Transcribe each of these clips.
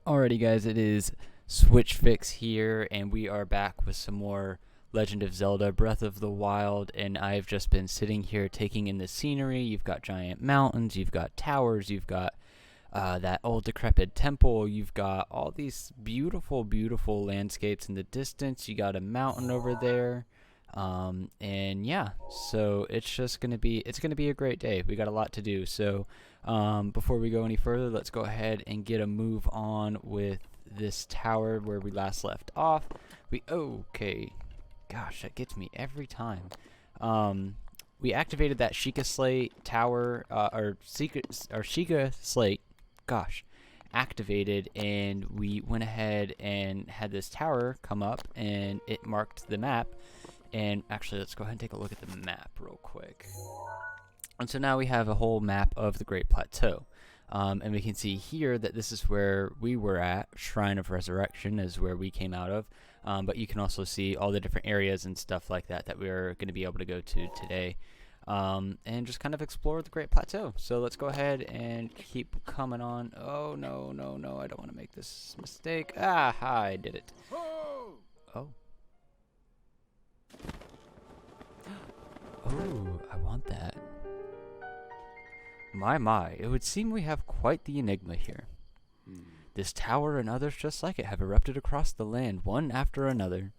Alrighty guys, it is Switch Fix here, and we are back with some more Legend of Zelda Breath of the Wild, and I've just been sitting here taking in the scenery. You've got giant mountains, you've got towers, you've got that old decrepit temple, you've got all these beautiful, beautiful landscapes in the distance. You got a mountain over there, and yeah, so it's just gonna be a great day. We got a lot to do, so before we go any further, let's go ahead and get a move on with this tower where we last left off. Okay, gosh, that gets me every time. We activated that Sheikah Slate tower, or Sheikah Slate, gosh, activated, and we went ahead and had this tower come up, and it marked the map. And actually, let's go ahead and take a look at the map real quick. And so now we have a whole map of the Great Plateau. And we can see here that this is where we were at. Shrine of Resurrection is where we came out of. But you can also see all the different areas and stuff like that that we're going to be able to go to today. And just kind of explore the Great Plateau. So let's go ahead and keep coming on. Oh, no, no, no. I don't want to make this mistake. I did it. Oh. Oh, I want that. My, it would seem we have quite the enigma here. This tower and others just like it have erupted across the land, one after another.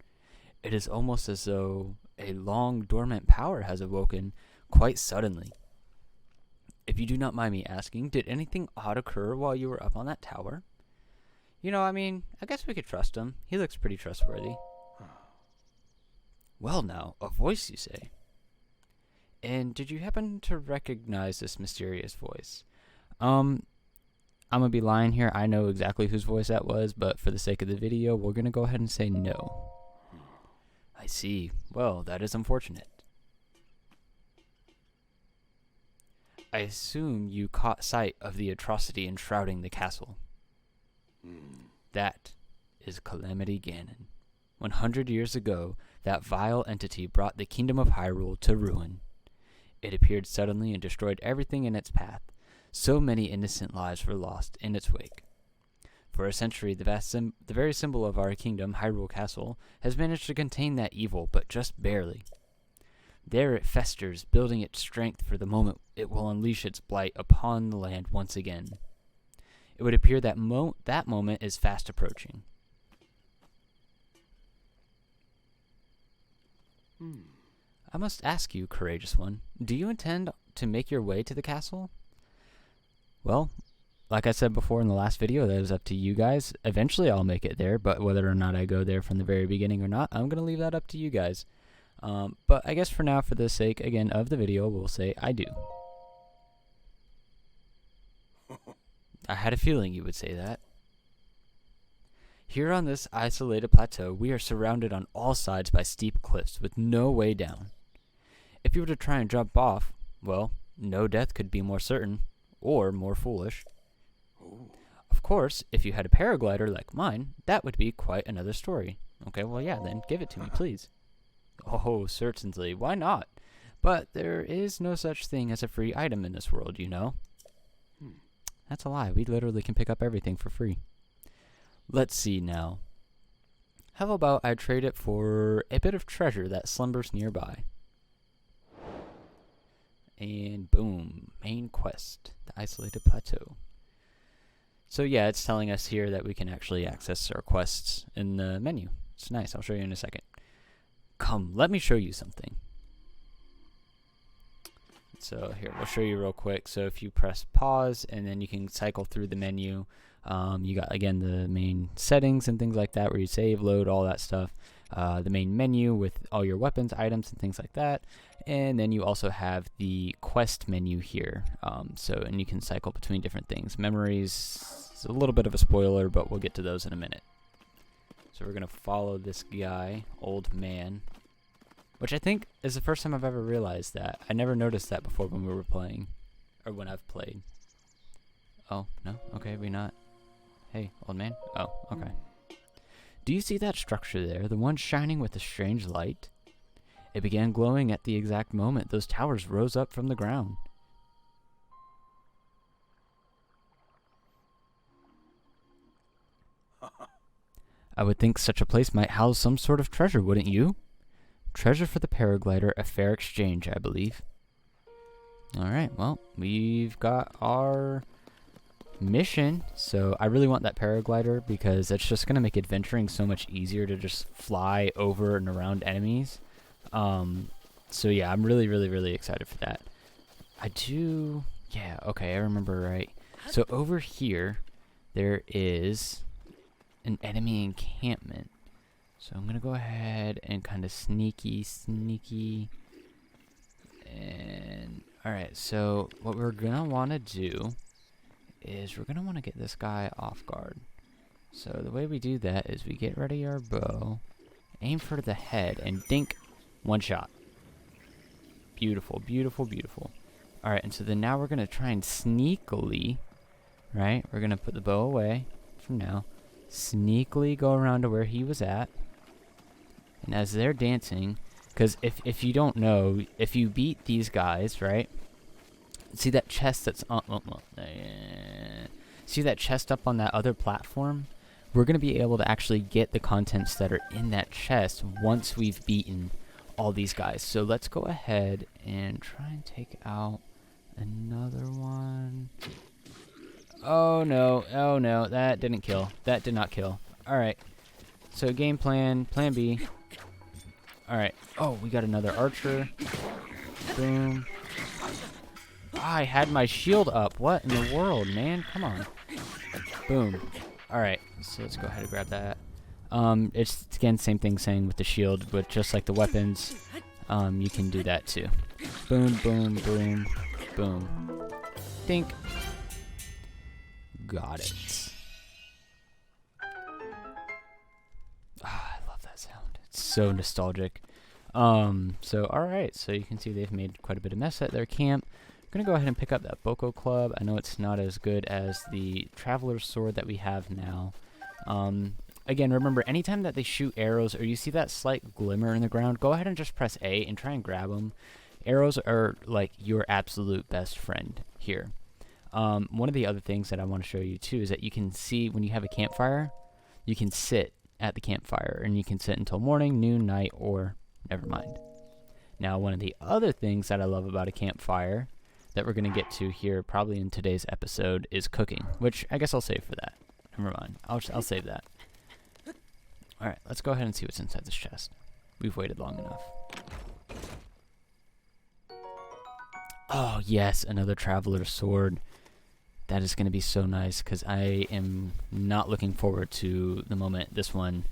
It is almost as though a long dormant power has awoken quite suddenly. If you do not mind me asking, did anything odd occur while you were up on that tower? You know, I guess we could trust him. He looks pretty trustworthy. Well now, a voice you say. And did you happen to recognize this mysterious voice? I'm gonna be lying here. I know exactly whose voice that was, but for the sake of the video, we're gonna go ahead and say no. I see. Well, that is unfortunate. I assume you caught sight of the atrocity enshrouding the castle. That is Calamity Ganon. 100 years ago, that vile entity brought the kingdom of Hyrule to ruin. It appeared suddenly and destroyed everything in its path. So many innocent lives were lost in its wake. For a century, the very symbol of our kingdom, Hyrule Castle, has managed to contain that evil, but just barely. There it festers, building its strength for the moment it will unleash its blight upon the land once again. It would appear that that moment is fast approaching. I must ask you, courageous one, do you intend to make your way to the castle? Well, like I said before in the last video, that is up to you guys. Eventually I'll make it there, but whether or not I go there from the very beginning or not, I'm going to leave that up to you guys. But I guess for now, for the sake, again, of the video, we'll say I do. I had a feeling you would say that. Here on this isolated plateau, we are surrounded on all sides by steep cliffs with no way down. If you were to try and jump off, well, no death could be more certain, or more foolish. Of course, if you had a paraglider like mine, that would be quite another story. Okay, well yeah, then give it to me, please. Oh, certainly, why not? But there is no such thing as a free item in this world, you know. That's a lie, we literally can pick up everything for free. Let's see now. How about I trade it for a bit of treasure that slumbers nearby? And boom, main quest, the isolated plateau. So yeah, it's telling us here that we can actually access our quests in the menu. It's nice, I'll show you in a second. Come, let me show you something. So here, we'll show you real quick. So if you press pause, and then you can cycle through the menu. You got, again, the main settings and things like that, where you save, load, all that stuff. The main menu with all your weapons, items, and things like that. And then you also have the quest menu here. And you can cycle between different things. Memories is a little bit of a spoiler, but we'll get to those in a minute. So we're going to follow this guy, old man, which I think is the first time I've ever realized that. I never noticed that before when we were playing, or when I've played. Oh, no? Okay, we not. Hey, old man? Oh, okay. Do you see that structure there, the one shining with a strange light? It began glowing at the exact moment those towers rose up from the ground. I would think such a place might house some sort of treasure, wouldn't you? Treasure for the paraglider, a fair exchange, I believe. Alright, well, we've got our mission. So I really want that paraglider because it's just going to make adventuring so much easier to just fly over and around enemies. So yeah, I'm really excited for that. Yeah, okay, I remember right. So over here, there is an enemy encampment. So I'm going to go ahead and kind of sneaky. And, alright, so what we're going to want to do is we're going to want to get this guy off guard. So the way we do that is we get ready our bow, aim for the head, and dink, one shot. Beautiful. Alright, and so then now we're going to try and sneakily, right, we're going to put the bow away from now, sneakily go around to where he was at, and as they're dancing, because if you don't know, if you beat these guys, right, see that chest that's on, see that chest up on that other platform? We're going to be able to actually get the contents that are in that chest once we've beaten all these guys. So let's go ahead and try and take out another one. Oh no, that didn't kill. That did not kill. Alright, so game plan B. Alright, oh, we got another archer. Boom. I had my shield up. What in the world, man? Come on. Boom. Alright, so let's go ahead and grab that. It's, again, same thing saying with the shield, but just like the weapons, you can do that too. Boom, boom, boom, boom. Dink. Got it. Ah, I love that sound. It's so nostalgic. So, alright, so you can see they've made quite a bit of mess at their camp. I'm going to go ahead and pick up that Boko Club. I know it's not as good as the Traveler's Sword that we have now. Again, remember, anytime that they shoot arrows or you see that slight glimmer in the ground, go ahead and just press A and try and grab them. Arrows are like your absolute best friend here. One of the other things that I want to show you too is that you can see when you have a campfire, you can sit at the campfire and you can sit until morning, noon, night, or never mind. Now, one of the other things that I love about a campfire that we're going to get to here probably in today's episode is cooking, which I guess I'll save for that. Never mind. I'll save that. Alright, let's go ahead and see what's inside this chest. We've waited long enough. Oh, yes, another Traveler's Sword. That is going to be so nice, because I am not looking forward to the moment this one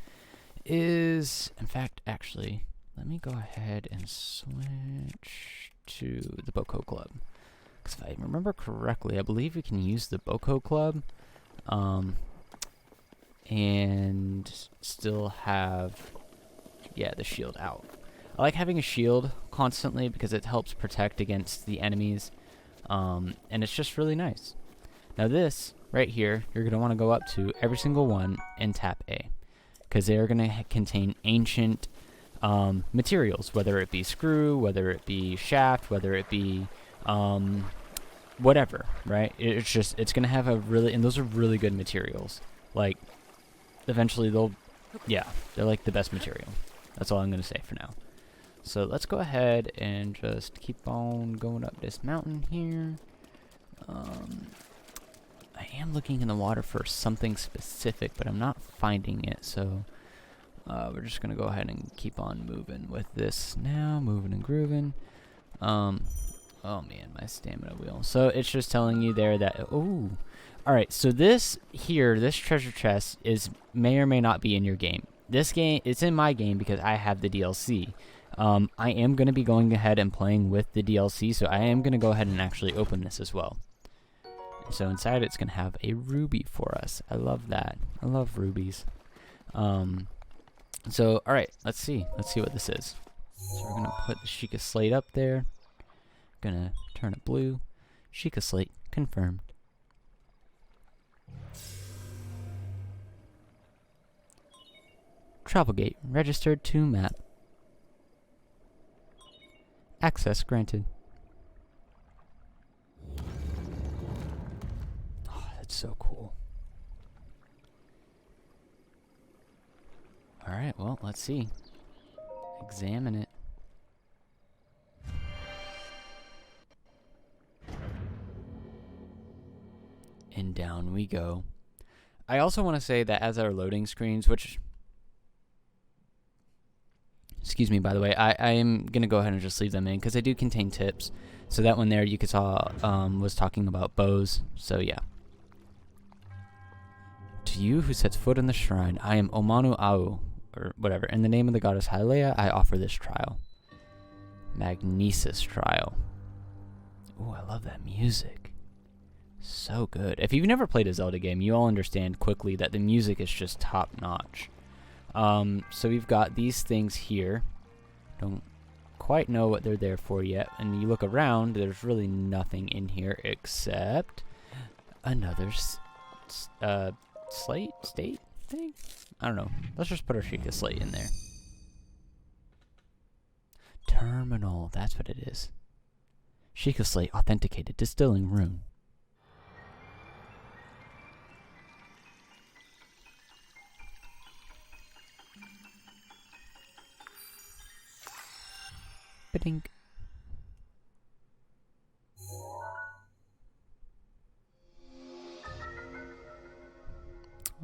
is... In fact, actually, let me go ahead and switch to the Boko Club. Because if I remember correctly, I believe we can use the Boko Club and still have, yeah, the shield out. I like having a shield constantly because it helps protect against the enemies, and it's just really nice. Now this, right here, you're going to want to go up to every single one and tap A, because they are going to contain ancient materials, whether it be screw, whether it be shaft, whether it be whatever, right? It's going to have a really, and those are really good materials. Like, eventually they're like the best material. That's all I'm going to say for now. So let's go ahead and just keep on going up this mountain here. I am looking in the water for something specific, but I'm not finding it, so we're just going to go ahead and keep on moving with this now, moving and grooving. Oh man, my stamina wheel. So it's just telling you there that, ooh. Alright, so this treasure chest may or may not be in your game. This game, it's in my game because I have the DLC. I am going to be going ahead and playing with the DLC, so I am going to go ahead and actually open this as well. So inside it's going to have a ruby for us. I love that. I love rubies. So, alright, let's see. Let's see what this is. So we're going to put the Sheikah Slate up there. Gonna turn it blue. Sheikah Slate confirmed. Travel gate registered to map. Access granted. Oh, that's so cool. Alright, well, let's see. Examine it. And down we go. I also want to say that as our loading screens, which... Excuse me, by the way, I am going to go ahead and just leave them in because they do contain tips. So that one there you could saw was talking about bows. So yeah. To you who sets foot in the shrine, I am Omanu Au, or whatever. In the name of the goddess Hyleia, I offer this trial. Magnesis trial. Ooh, I love that music. So good. If you've never played a Zelda game, you all understand quickly that the music is just top notch. So we've got these things here. Don't quite know what they're there for yet. And you look around, there's really nothing in here except another state thing? I don't know. Let's just put our Sheikah slate in there. Terminal, that's what it is. Sheikah slate authenticated distilling rune. Ba-dink.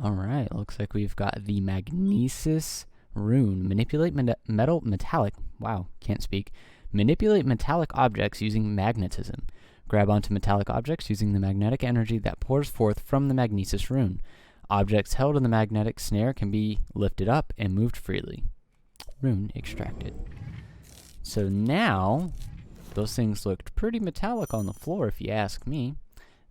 Alright, looks like we've got the Magnesis rune. Manipulate metallic. Wow, can't speak. Manipulate metallic objects using magnetism. Grab onto metallic objects using the magnetic energy that pours forth from the Magnesis rune. Objects held in the magnetic snare can be lifted up and moved freely. Rune extracted. So now, those things looked pretty metallic on the floor if you ask me.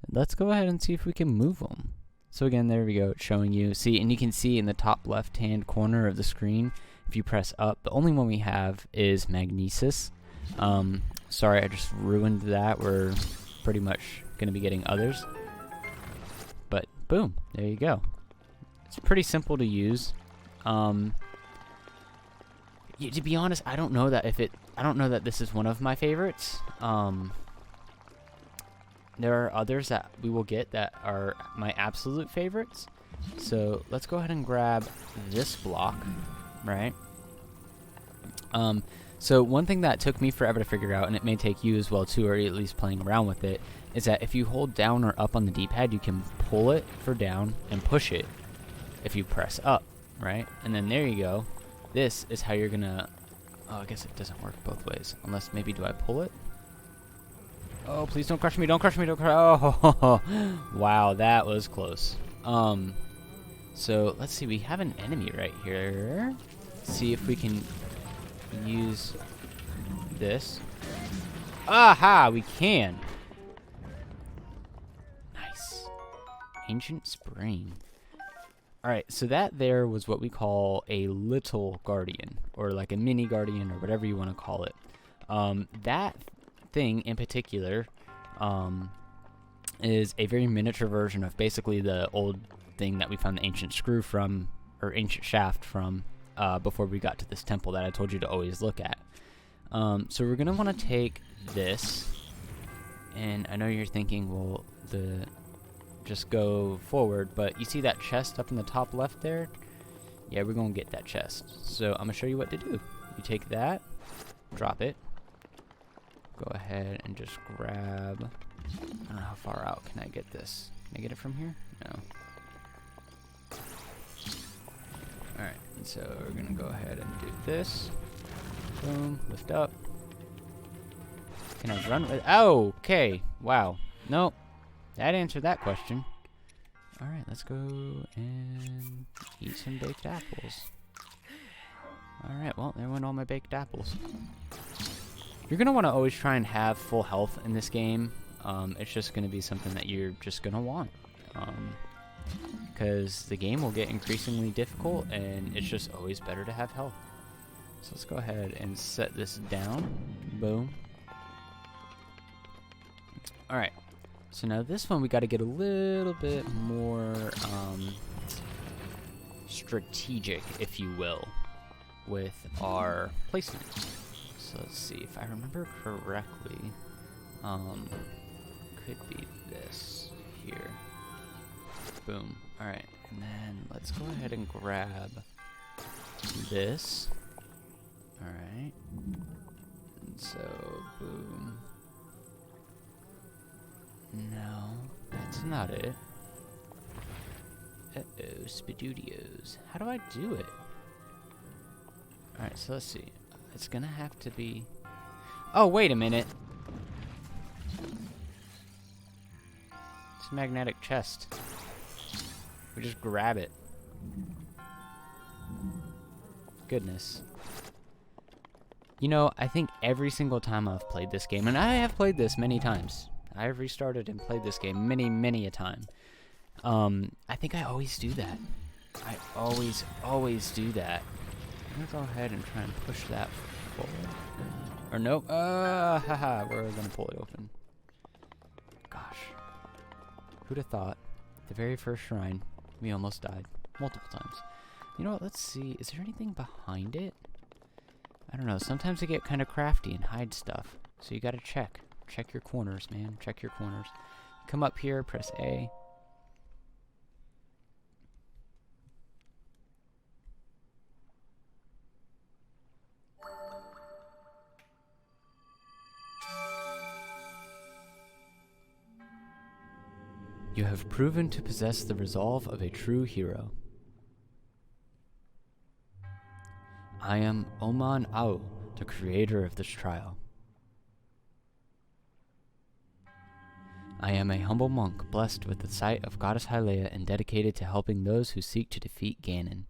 Let's go ahead and see if we can move them. So again, there we go, it's showing you. See, and you can see in the top left-hand corner of the screen, if you press up, the only one we have is Magnesis. Sorry, I just ruined that. We're pretty much going to be getting others. But boom, there you go. It's pretty simple to use. To be honest, I don't know that this is one of my favorites. There are others that we will get that are my absolute favorites. So let's go ahead and grab this block, right? So one thing that took me forever to figure out, and it may take you as well too, or at least playing around with it, is that if you hold down or up on the D-pad, you can pull it for down and push it if you press up, right? And then there you go. This is how you're gonna... Oh, I guess it doesn't work both ways. Unless maybe, do I pull it? Oh, please don't crush me, don't crush me, don't crush... Oh, wow, that was close. So, let's see, we have an enemy right here. Let's see if we can use this. Aha, we can. Nice. Ancient Spring. Alright, so that there was what we call a little guardian, or like a mini guardian, or whatever you want to call it. That thing in particular is a very miniature version of basically the old thing that we found the ancient screw from, or ancient shaft from, before we got to this temple that I told you to always look at. So we're going to want to take this, and I know you're thinking, well, just go forward, but you see that chest up in the top left there? Yeah, we're going to get that chest. So I'm going to show you what to do. You take that, drop it, go ahead and just grab, I don't know how far out can I get this. Can I get it from here? No. Alright, so we're going to go ahead and do this. Boom, lift up. Can I run with... Oh, okay. Wow. Nope. That answered that question. Alright, let's go and eat some baked apples. Alright, well, there went all my baked apples. You're going to want to always try and have full health in this game. It's just going to be something that you're just going to want. Because the game will get increasingly difficult, and it's just always better to have health. So let's go ahead and set this down. Boom. Alright. So now this one we got to get a little bit more strategic, if you will, with our placement. So let's see, if I remember correctly, could be this here. Boom. Alright, and then let's go ahead and grab this. Alright. So, boom. No, that's not it. Uh-oh, Spadudios. How do I do it? Alright, so let's see. It's gonna have to be... Oh, wait a minute. It's a magnetic chest. We just grab it. Goodness. You know, I think every single time I've played this game, and I have played this many times. I have restarted and played this game many a time. I think I always do that. I always do that. I'm gonna go ahead and try and push that forward. Or nope. Haha, we're gonna pull it open. Gosh. Who'd have thought? The very first shrine, we almost died. Multiple times. You know what, let's see. Is there anything behind it? I don't know. Sometimes they get kind of crafty and hide stuff. So you gotta check. Check your corners, man. Check your corners. Come up here, press A. You have proven to possess the resolve of a true hero. I am Oman Ao, the creator of this trial. I am a humble monk blessed with the sight of Goddess Hyleia and dedicated to helping those who seek to defeat Ganon.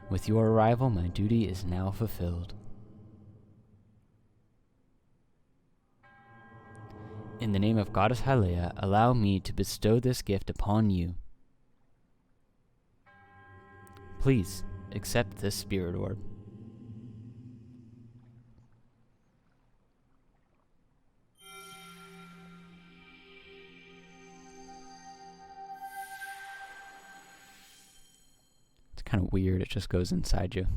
With your arrival, my duty is now fulfilled. In the name of Goddess Hyleia, allow me to bestow this gift upon you. Please, accept this spirit orb. It's kind of weird, it just goes inside you.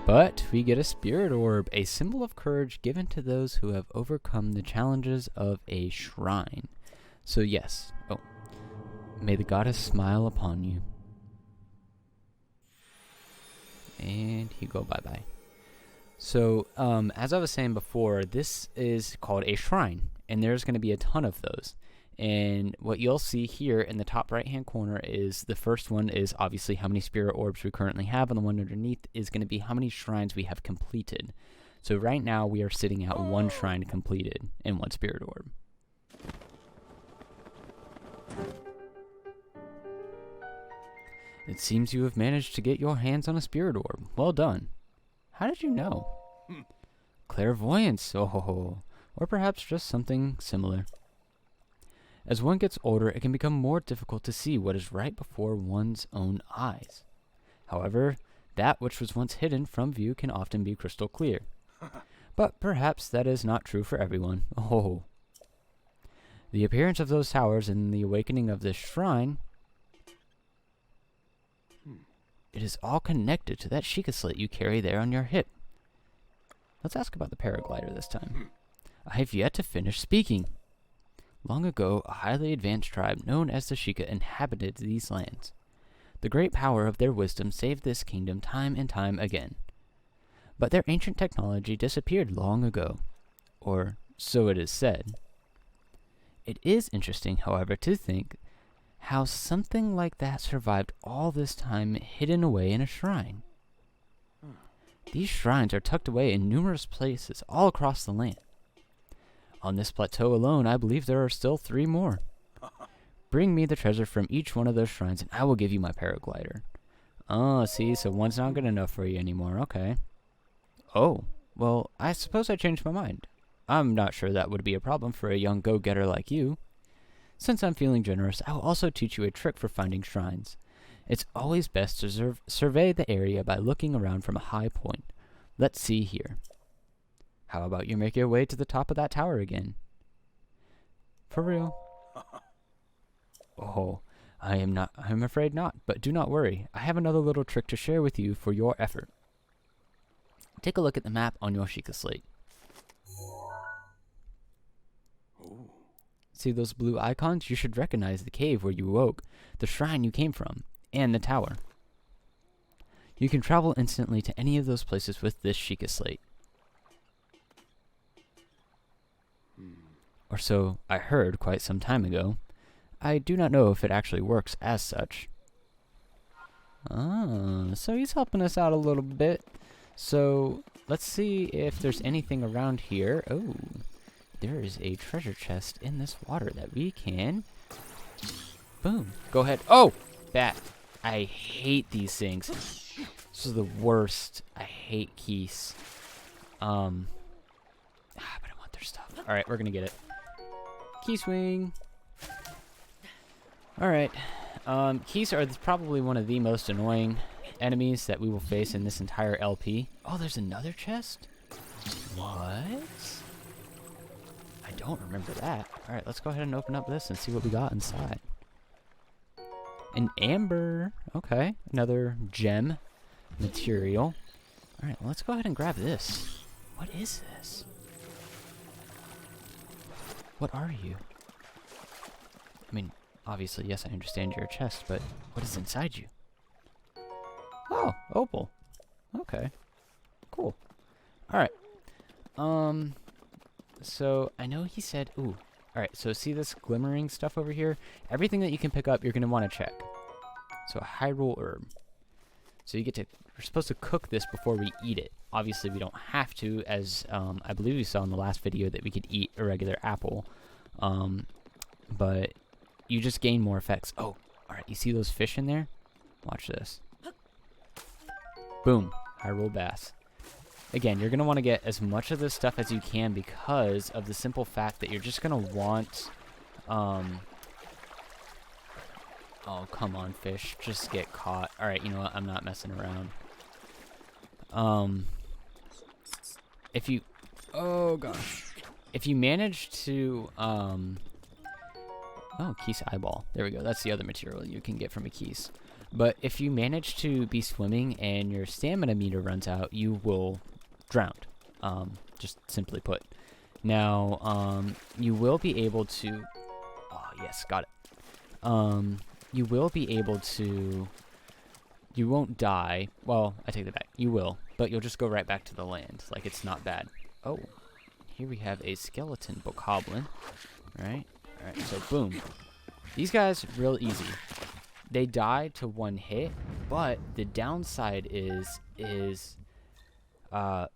But we get a spirit orb, a symbol of courage given to those who have overcome the challenges of a shrine. So yes, may the goddess smile upon you. And he go bye-bye. So, as I was saying before, this is called a shrine, and there's going to be a ton of those. And what you'll see here in the top right-hand corner is the first one is obviously how many spirit orbs we currently have, and the one underneath is going to be how many shrines we have completed. So right now we are sitting at 1 shrine completed and 1 spirit orb. It seems you have managed to get your hands on a spirit orb. Well done. How did you know? Clairvoyance, oh, or perhaps just something similar. As one gets older, it can become more difficult to see what is right before one's own eyes. However, that which was once hidden from view can often be crystal clear. But perhaps that is not true for everyone. Oh. The appearance of those towers and the awakening of this shrine, it is all connected to that Sheikah slate you carry there on your hip. Let's ask about the paraglider this time. I have yet to finish speaking. Long ago, a highly advanced tribe known as the Sheikah inhabited these lands. The great power of their wisdom saved this kingdom time and time again. But their ancient technology disappeared long ago. Or so it is said. It is interesting, however, to think how something like that survived all this time hidden away in a shrine. These shrines are tucked away in numerous places all across the land. On this plateau alone, I believe there are still 3 more. Bring me the treasure from each one of those shrines, and I will give you my paraglider. Oh, see, so 1's not good enough for you anymore, okay. Oh, well, I suppose I changed my mind. I'm not sure that would be a problem for a young go-getter like you. Since I'm feeling generous, I will also teach you a trick for finding shrines. It's always best to survey the area by looking around from a high point. Let's see here. How about you make your way to the top of that tower again? For real? Oh, I'm afraid not, but do not worry. I have another little trick to share with you for your effort. Take a look at the map on your Sheikah slate. See those blue icons? You should recognize the cave where you woke, the shrine you came from, and the tower. You can travel instantly to any of those places with this Sheikah Slate. Or so I heard quite some time ago. I do not know if it actually works as such. Ah, so he's helping us out a little bit. So let's see if there's anything around here. Oh, there is a treasure chest in this water that we can... Boom. Go ahead. Oh! Bat. I hate these things. This is the worst. I hate keys. But I want their stuff. Alright, we're gonna get it. Key swing. Alright. Keys are probably one of the most annoying enemies that we will face in this entire LP. Oh, there's another chest? What? I don't remember that. Alright, let's go ahead and open up this and see what we got inside. An amber. Okay, another gem material. Alright, well, let's go ahead and grab this. What is this? What are you? I mean, obviously, yes, I understand you're a chest, but what is inside you? Oh, opal. Okay. Cool. Alright. So, I know he said... Ooh. Alright, so see this glimmering stuff over here? Everything that you can pick up, you're going to want to check. So, a Hyrule herb. So you get to... We're supposed to cook this before we eat it. Obviously, we don't have to, as I believe we saw in the last video that we could eat a regular apple. But you just gain more effects. Oh, alright, you see those fish in there? Watch this. Boom. Hyrule bass. Again, you're going to want to get as much of this stuff as you can because of the simple fact that you're just going to want... Oh, come on, fish. Just get caught. Alright, you know what? I'm not messing around. If you... Oh, gosh. If you manage to, Oh, Keese eyeball. There we go. That's the other material you can get from a Keese. But if you manage to be swimming and your stamina meter runs out, you will drown. Just simply put. Now, you will be able to... Oh, yes, got it. You will be able to... You won't die. Well, I take that back. You will. But you'll just go right back to the land. Like, it's not bad. Oh. Here we have a skeleton bokoblin. Alright. Alright, so boom. These guys, real easy. They die to one hit, but the downside is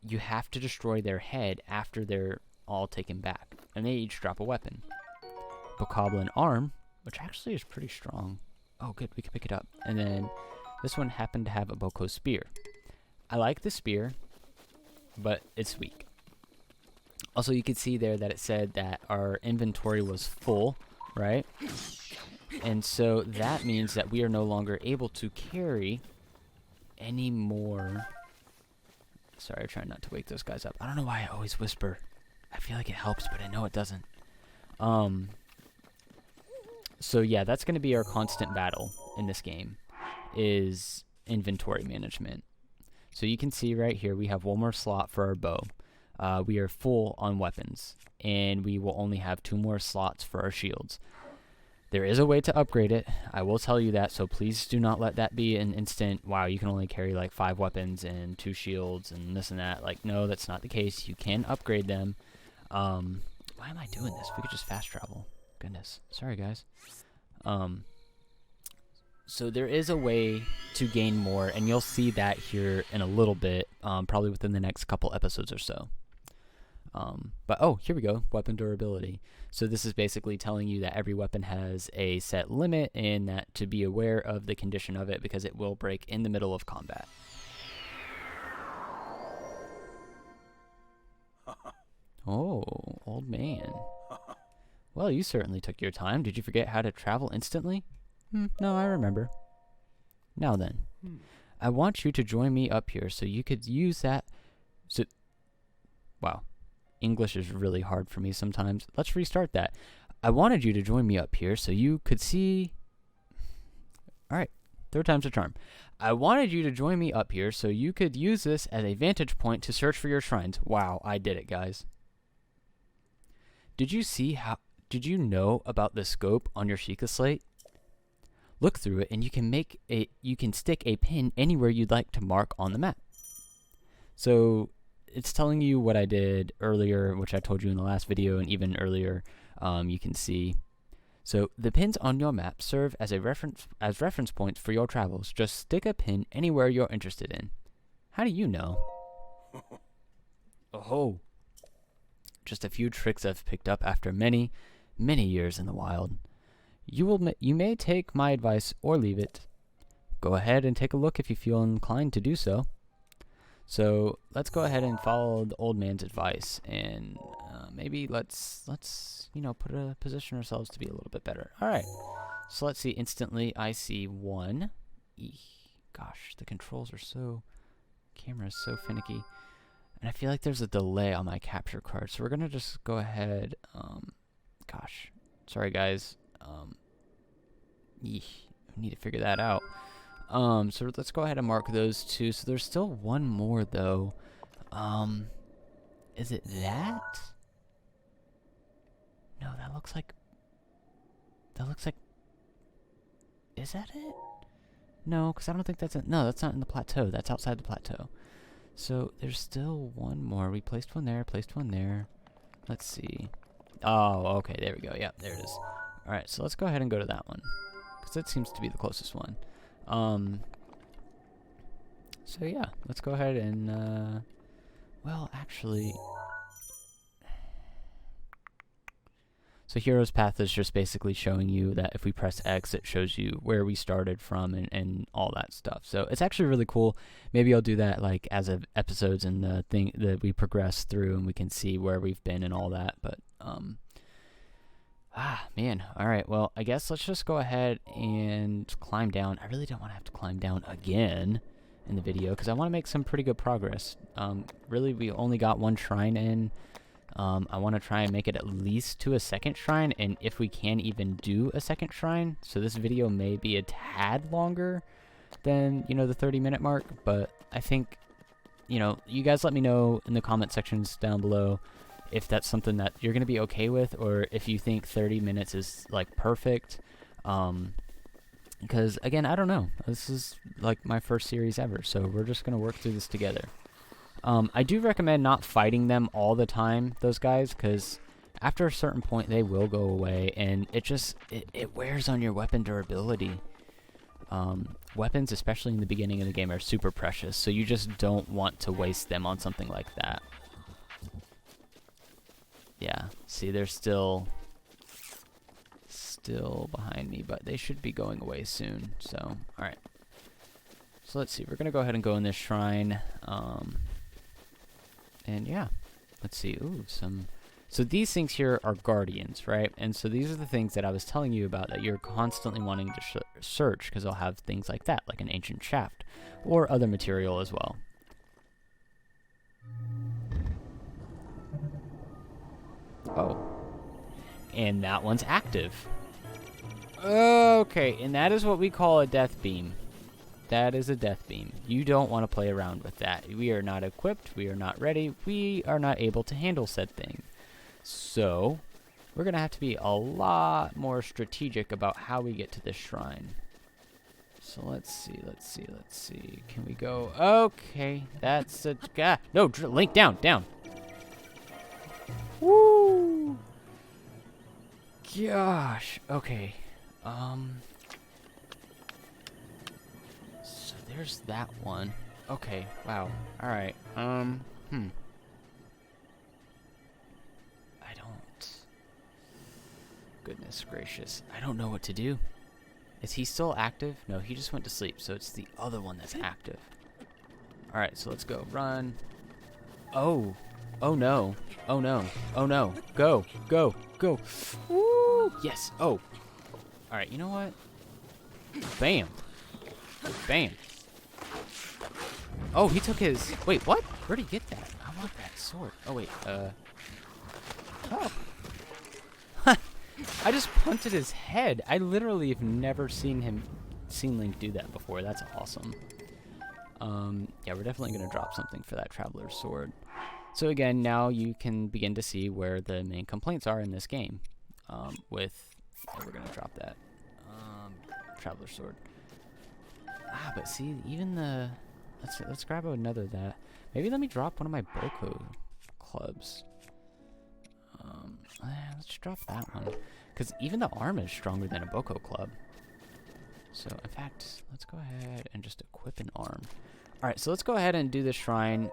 you have to destroy their head after they're all taken back. And they each drop a weapon. Bokoblin arm, which actually is pretty strong. Oh, good, we can pick it up. And then this one happened to have a Boko spear. I like the spear, but it's weak. Also, you could see there that it said that our inventory was full, right? And so that means that we are no longer able to carry any more... Sorry, I'm trying not to wake those guys up. I don't know why I always whisper. I feel like it helps, but I know it doesn't. So yeah, that's going to be our constant battle in this game, is inventory management. So you can see right here we have one more slot for our bow. We are full on weapons, and we will only have 2 more slots for our shields. There is a way to upgrade it, I will tell you that, so please do not let that be an instant, wow, you can only carry like 5 weapons and 2 shields and this and that. Like, no, that's not the case. You can upgrade them. Why am I doing this? We could just fast travel. Goodness. Sorry, guys. So there is a way to gain more, and you'll see that here in a little bit, probably within the next couple episodes or so. But, oh, here we go, weapon durability. So this is basically telling you that every weapon has a set limit, and that to be aware of the condition of it, because it will break in the middle of combat. Oh, old man. Well, you certainly took your time. Did you forget how to travel instantly? No, I remember. Now then, I want you to join me up here so you could use that... Wow. English is really hard for me sometimes. Let's restart that. I wanted you to join me up here so you could see... Alright, 3rd time's a charm. I wanted you to join me up here so you could use this as a vantage point to search for your shrines. Wow, I did it, guys. Did you know about the scope on your Sheikah Slate? look through it, and you can stick a pin anywhere you'd like to mark on the map. So it's telling you what I did earlier, which I told you in the last video, and even earlier, you can see. So the pins on your map serve as reference points for your travels. Just stick a pin anywhere you're interested in. How do you know? Oh, just a few tricks I've picked up after many, many years in the wild. You may take my advice or leave it. Go ahead and take a look if you feel inclined to do so. So let's go ahead and follow the old man's advice, and maybe let's position ourselves to be a little bit better. All right. So let's see. Instantly, I see 1. Eek, gosh, the controls are camera is so finicky, and I feel like there's a delay on my capture card. So we're gonna just go ahead. Gosh, sorry guys. I need to figure that out. So let's go ahead and mark those 2. So there's still one more though. Is it that? No, that looks like. Is that it? No, because I don't think that's it. No, that's not in the plateau. That's outside the plateau. So there's still one more. We placed one there, placed one there. Let's see. Oh, okay, there we go. Yep, there it is. Alright, so let's go ahead and go to that one, because that seems to be the closest one. So yeah, let's go ahead and, well, actually... So Hero's Path is just basically showing you that if we press X, it shows you where we started from and all that stuff. So it's actually really cool. Maybe I'll do that like as of episodes and the thing that we progress through, and we can see where we've been and all that. But man, all right. Well, I guess let's just go ahead and climb down. I really don't want to have to climb down again in the video, because I want to make some pretty good progress. Really, we only got 1 shrine in. I want to try and make it at least to a 2nd shrine, and if we can even do a 2nd shrine. So this video may be a tad longer than, the 30-minute mark, but I think, you guys let me know in the comment sections down below if that's something that you're going to be okay with, or if you think 30 minutes is, like, perfect. Because, again, I don't know. This is, like, my first series ever, so we're just going to work through this together. I do recommend not fighting them all the time, those guys, because after a certain point they will go away, and it wears on your weapon durability. Weapons, especially in the beginning of the game, are super precious, so you just don't want to waste them on something like that. Yeah, see, they're still behind me, but they should be going away soon. So, alright. So let's see, we're going to go ahead and go in this shrine. And yeah, let's see. Ooh, so these things here are guardians, right? And so these are the things that I was telling you about that you're constantly wanting to search, because they'll have things like that, like an ancient shaft, or other material as well. Oh, and that one's active. Okay, and that is what we call a death beam. That is a death beam. You don't want to play around with that. We are not equipped. We are not ready. We are not able to handle said thing. So, we're going to have to be a lot more strategic about how we get to this shrine. So, let's see. Can we go? Okay, that's a... no, Link, down. Woo! Gosh. Okay. So there's that one. Okay. Wow. All right. I don't. Goodness gracious. I don't know what to do. Is he still active? No, he just went to sleep. So it's the other one that's active. All right. So let's go. Run. Oh. Oh no. Oh no. Oh no. Go. Woo! Yes. Oh. All right. You know what? Bam. Oh, he took his... Wait, what? Where'd he get that? I want that sword. Oh, wait. Oh. I just punted his head. I literally have never seen Link do that before. That's awesome. Yeah, we're definitely going to drop something for that Traveler's Sword. So again, now you can begin to see where the main complaints are in this game. We're going to drop that. Traveler Sword. Ah, but see, even the... Let's grab another of that. Maybe let me drop one of my Boko clubs. Let's drop that one. Because even the arm is stronger than a Boko club. So, in fact, let's go ahead and just equip an arm. Alright, so let's go ahead and do this shrine.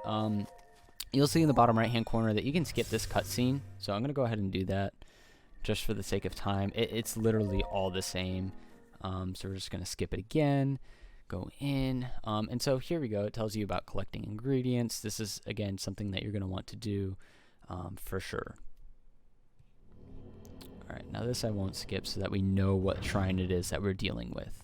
You'll see in the bottom right-hand corner that you can skip this cutscene. So I'm going to go ahead and do that just for the sake of time. It's literally all the same. So we're just going to skip it again. Go in. And so here we go. It tells you about collecting ingredients. This is, again, something that you're going to want to do for sure. Alright, now this I won't skip so that we know what shrine it is that we're dealing with.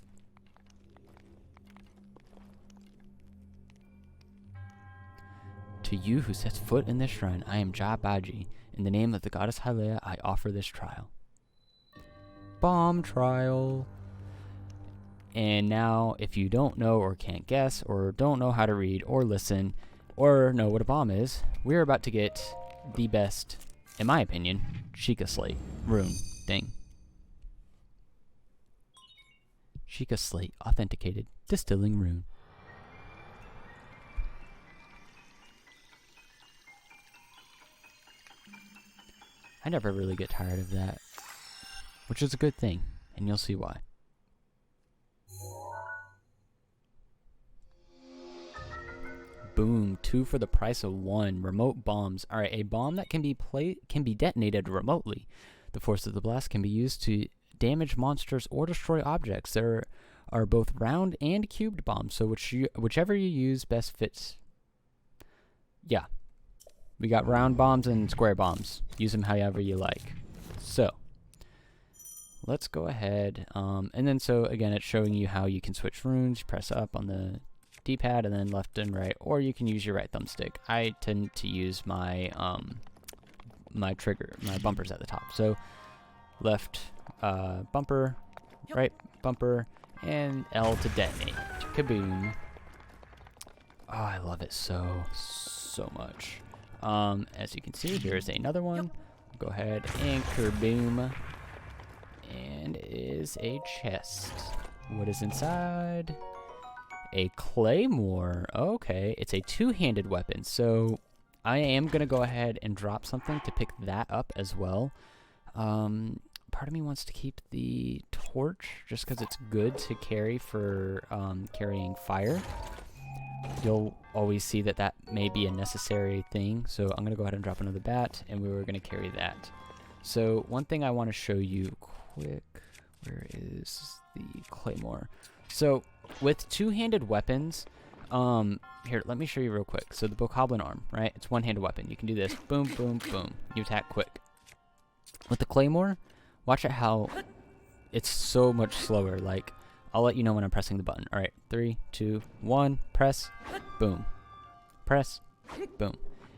To you who sets foot in this shrine, I am Ja Baji. In the name of the goddess Hylia, I offer this trial. Bomb trial. And now, if you don't know or can't guess, or don't know how to read or listen, or know what a bomb is, we're about to get the best, in my opinion, Sheikah Slate rune thing. Sheikah Slate authenticated distilling rune. I never really get tired of that, which is a good thing, and you'll see why. Boom, 2 for the price of 1. Remote bombs. Alright, a bomb that can be detonated remotely. The force of the blast can be used to damage monsters or destroy objects. There are both round and cubed bombs, so whichever you use best fits. Yeah. We got round bombs and square bombs. Use them however you like. So, let's go ahead. And then so, again, it's showing you how you can switch runes. You press up on the D-pad and then left and right, or you can use your right thumbstick. I tend to use my my bumpers at the top. So, left bumper, right bumper, and L to detonate. Kaboom. Oh, I love it so much. As you can see, here's another one. Go ahead and kaboom. And it is a chest. What is inside? A claymore. Okay, it's a two-handed weapon. So I am going to go ahead and drop something to pick that up as well. Part of me wants to keep the torch just because it's good to carry for carrying fire. You'll always see that that may be a necessary thing. So I'm going to go ahead and drop another bat, and we were going to carry that. So one thing I want to show you quick. Where is the claymore? So with two-handed weapons, here, let me show you real quick. So the bokoblin arm, right? It's one-handed weapon. You can do this. Boom, boom, boom. You attack quick. With the claymore, watch out how it's so much slower. Like, I'll let you know when I'm pressing the button. All right, 3, 2, 1, press, boom. Press, boom.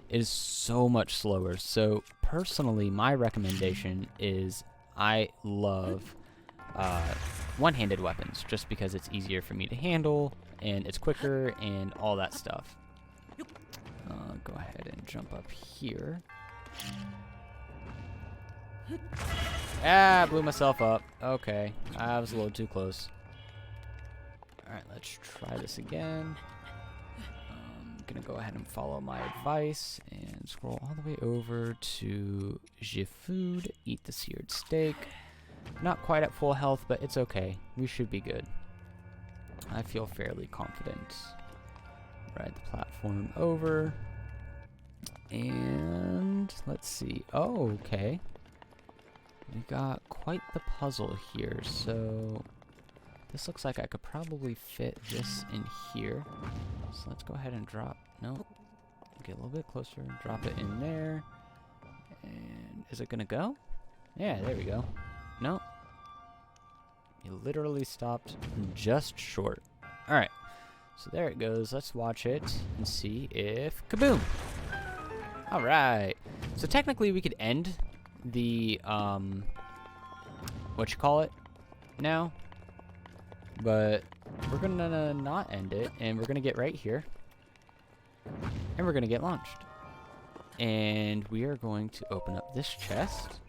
It is so much slower. So personally, my recommendation is I love one-handed weapons just because it's easier for me to handle and it's quicker and all that stuff. Go ahead and jump up here. Ah, blew myself up. Okay, I was a little too close. Alright, let's try this again. I'm gonna go ahead and follow my advice and scroll all the way over to Food, eat the seared steak. Not quite at full health, but it's okay. We should be good. I feel fairly confident. Ride the platform over. And let's see. Oh, okay. We got quite the puzzle here. So this looks like I could probably fit this in here. So let's go ahead and drop. Nope. Get a little bit closer. Drop it in there. And is it going to go? Yeah, there we go. Nope. You literally stopped just short. Alright. So there it goes. Let's watch it and see if... Kaboom! Alright. So technically we could end the... what you call it now. But we're gonna not end it. And we're gonna get right here. And we're gonna get launched. And we are going to open up this chest.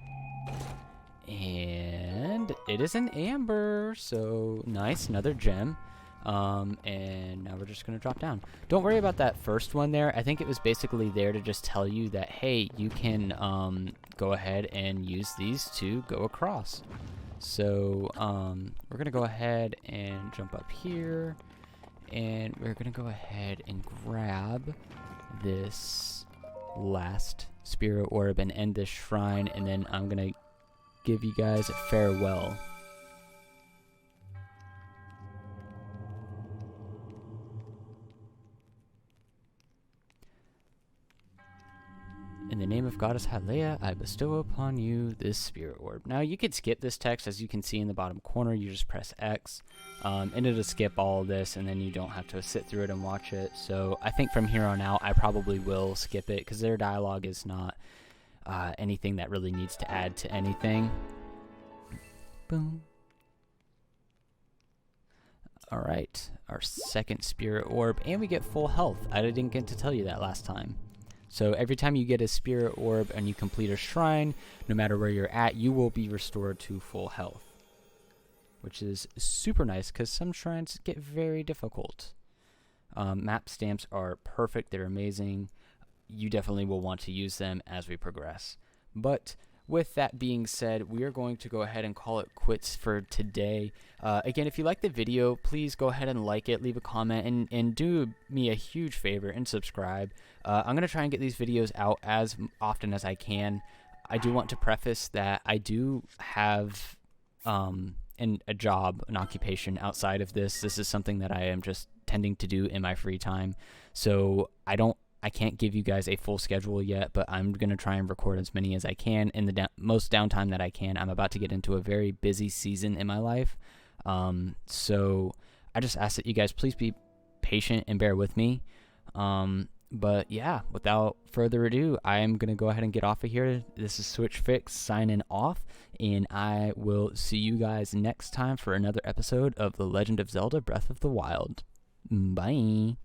And it is an amber, so nice, another gem. And now we're just gonna drop down. Don't worry about that first one there. I think it was basically there to just tell you that, hey, you can go ahead and use these to go across. So we're gonna go ahead and jump up here, and we're gonna go ahead and grab this last spirit orb and end this shrine, and then I'm gonna give you guys a farewell. In the name of Goddess Hyleia, I bestow upon you this spirit orb. Now, you could skip this text. As you can see in the bottom corner, you just press X, and it'll skip all of this, and then you don't have to sit through it and watch it. So I think from here on out, I probably will skip it, because their dialogue is not anything that really needs to add to anything. Boom. Alright, our second spirit orb, and we get full health. I didn't get to tell you that last time. So every time you get a spirit orb and you complete a shrine, no matter where you're at, you will be restored to full health, which is super nice because some shrines get very difficult. Map stamps are perfect. They're amazing. You definitely will want to use them as we progress. But with that being said, we are going to go ahead and call it quits for today. Again, if you like the video, please go ahead and like it, leave a comment, and do me a huge favor and subscribe. I'm going to try and get these videos out as often as I can. I do want to preface that I do have a job, an occupation outside of this. This is something that I am just tending to do in my free time. So I can't give you guys a full schedule yet, but I'm going to try and record as many as I can in the most downtime that I can. I'm about to get into a very busy season in my life. So I just ask that you guys please be patient and bear with me. But yeah, without further ado, I am going to go ahead and get off of here. This is Switch Fix signing off, and I will see you guys next time for another episode of The Legend of Zelda Breath of the Wild. Bye.